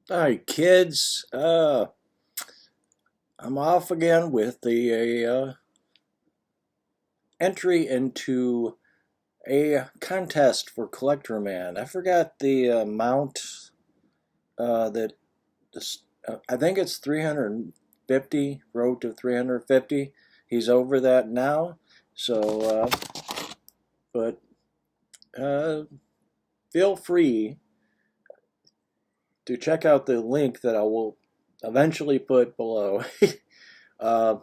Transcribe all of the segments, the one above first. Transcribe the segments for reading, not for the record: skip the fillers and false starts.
Hi, kids. I'm off again with the entry into a contest for Collector Man. I forgot the amount that I think it's 350. Road to 350. He's over that now. So, but uh, feel free to check out the link that I will eventually put below. uh,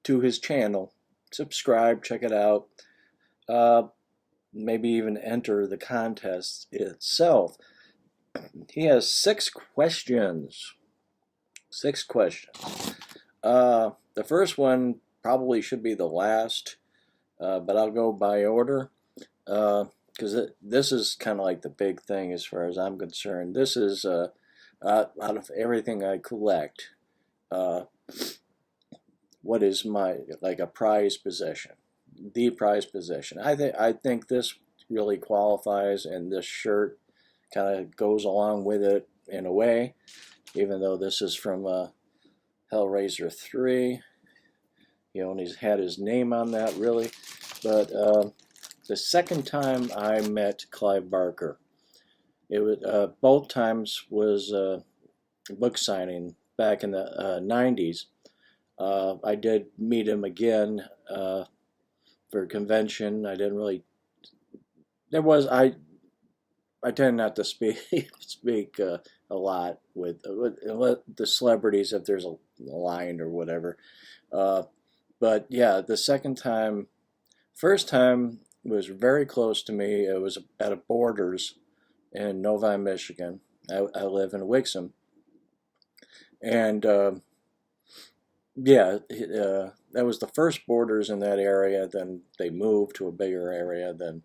to his channel. Subscribe, check it out. Uh, Maybe even enter the contest itself. He has 6 questions. 6 questions. The first one probably should be the last, but I'll go by order because this is kind of like the big thing as far as I'm concerned. This is out of everything I collect. Uh, what is my like a prized possession, the prized possession. I think this really qualifies, and this shirt kind of goes along with it in a way, even though this is from Hellraiser 3. He only had his name on that, really. But the second time I met Clive Barker, it was both times was book signing back in the 90s. I did meet him again for a convention. I didn't really. There was I tend not to speak a lot with the celebrities if there's a line or whatever. Uh, but yeah, the second time, first time was very close to me. It was at a Borders in Novi, Michigan. I live in Wixom, and yeah, that was the first Borders in that area. Then they moved to a bigger area. Then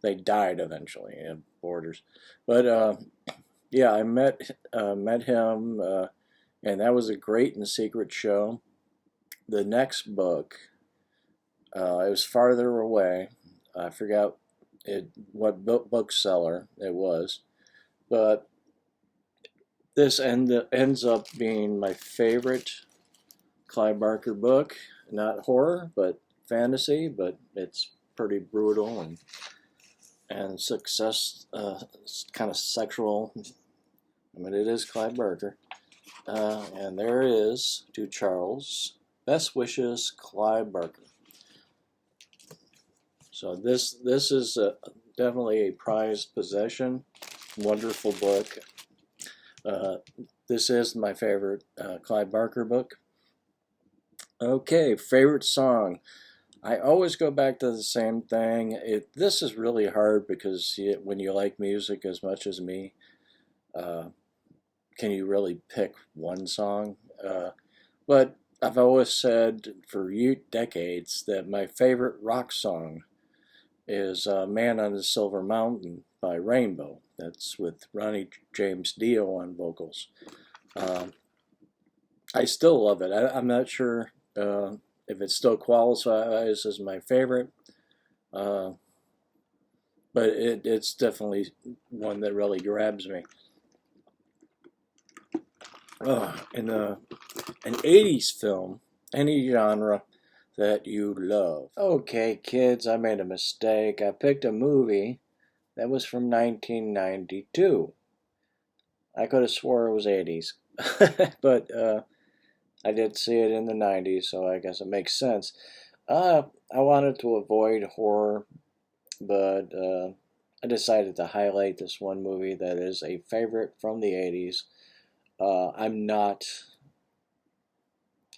they died eventually in Borders. But yeah, I met him, and that was a great and secret show. The next book, it was farther away. I forgot what bookseller it was, but this ends up being my favorite Clive Barker book. Not horror, but fantasy, but it's pretty brutal and success, kind of sexual. I mean, it is Clive Barker. And there is to Charles. Best wishes, Clive Barker. So this is definitely a prized possession. Wonderful book. Uh, this is my favorite Clive Barker book. Okay, favorite song. I always go back to the same thing. This is really hard because when you like music as much as me, uh, can you really pick one song? But I've always said for decades that my favorite rock song is Man on the Silver Mountain by Rainbow. That's with Ronnie James Dio on vocals. Um, I still love it. I'm not sure if it still qualifies as my favorite, uh, but it's definitely one that really grabs me. In an 80s film, any genre that you love. Okay, kids, I made a mistake. I picked a movie that was from 1992. I could have swore it was 80s, but I did see it in the 90s, so I guess it makes sense. I wanted to avoid horror, but I decided to highlight this one movie that is a favorite from the 80s. Uh, I'm not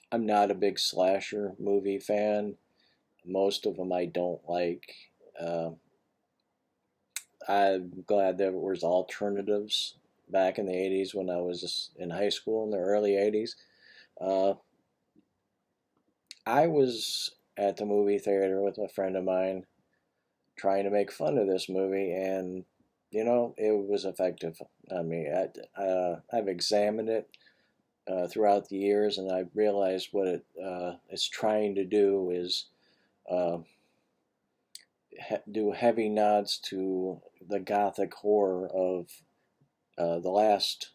I'm not a big slasher movie fan. Most of them I don't like. Uh, I'm glad there was alternatives back in the 80s when I was in high school in the early 80s. Uh, I was at the movie theater with a friend of mine trying to make fun of this movie, and it was effective. I mean, I've examined it throughout the years, and I've realized what it is trying to do is uh, do heavy nods to the gothic horror of the last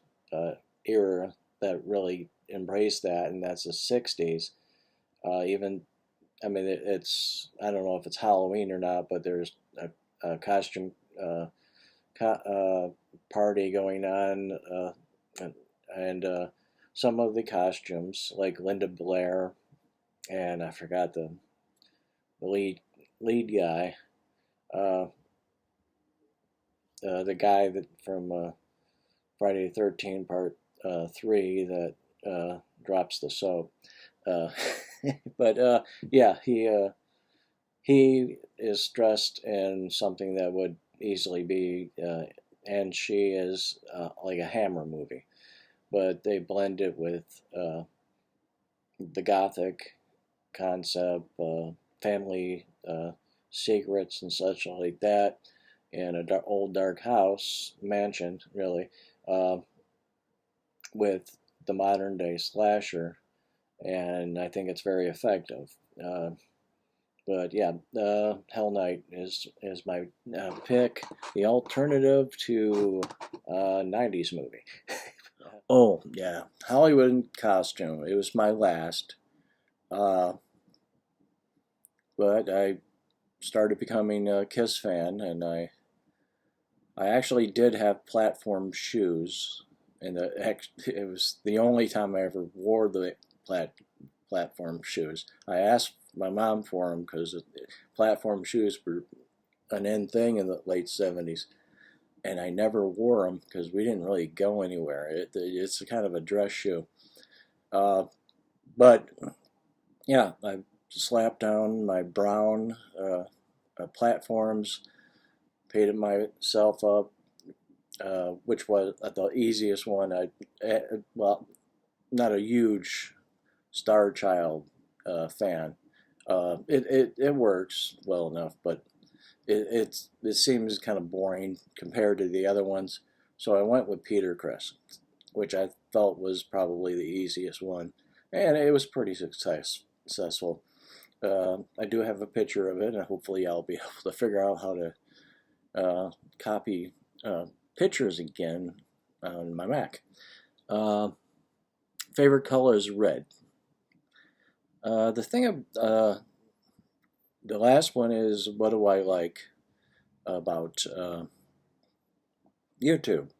era that really embraced that, and that's the 60s. Even, I mean, it's, I don't know if it's Halloween or not, but there's a costume party going on, and some of the costumes, like Linda Blair, and I forgot the lead guy, uh, the guy that from Friday the 13th Part 3 that drops the soap. Uh, but yeah, he is dressed in something that would easily be, and she is like a Hammer movie, but they blend it with the gothic concept, family secrets and such like that, in an old dark house mansion, really, uh, with the modern day slasher, and I think it's very effective. But yeah, Hell Night is my pick, the alternative to 90s movie. Oh yeah, Hollywood in Costume. It was my last, uh, but I started becoming a Kiss fan, and I actually did have platform shoes, and it was the only time I ever wore the platform shoes. I asked my mom for them because platform shoes were an in thing in the late 70s, and I never wore them because we didn't really go anywhere. It's a kind of a dress shoe. But yeah, I slapped down my brown platforms, painted myself up, which was the easiest one. Well, not a huge Star Child fan. It works well enough, but it seems kind of boring compared to the other ones. So I went with Peter Criss, which I felt was probably the easiest one, and it was pretty successful. I do have a picture of it, and hopefully I'll be able to figure out how to copy pictures again on my Mac. Favorite color is red. The thing, the last one is, what do I like about YouTube?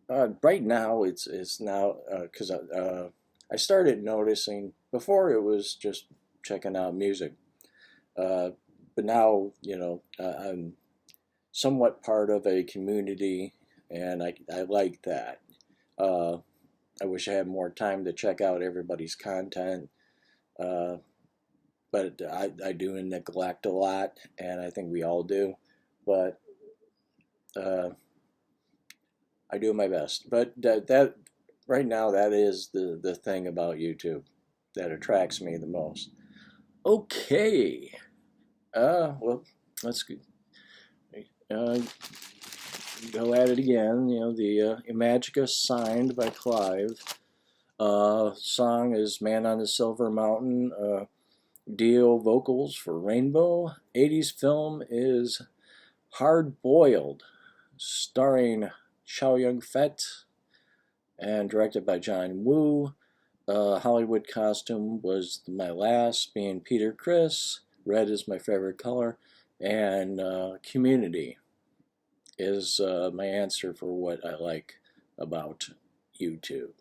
Right now, it's now because I started noticing. Before it was just checking out music, but now I'm somewhat part of a community, and I like that. Uh, I wish I had more time to check out everybody's content, uh, but I do neglect a lot, and I think we all do. But uh, I do my best. But that right now, that is the thing about YouTube that attracts me the most. Okay. Well, let's uh, go at it again. The Imagica signed by Clive. Song is Man on the Silver Mountain. Dio vocals for Rainbow. 80s film is Hard Boiled, starring Chow Yun-fat and directed by John Woo. Hollywood costume was my last, being Peter Criss. Red is my favorite color. And Community is my answer for what I like about YouTube.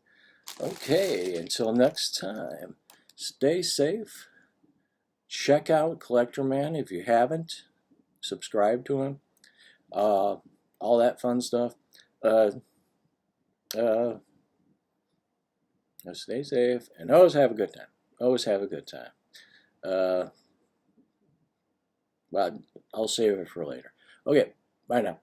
Okay, until next time, stay safe. Check out Collector Man if you haven't. Subscribe to him. All that fun stuff. Uh, Stay safe and always have a good time. Always have a good time. Well, I'll save it for later. Okay, bye now.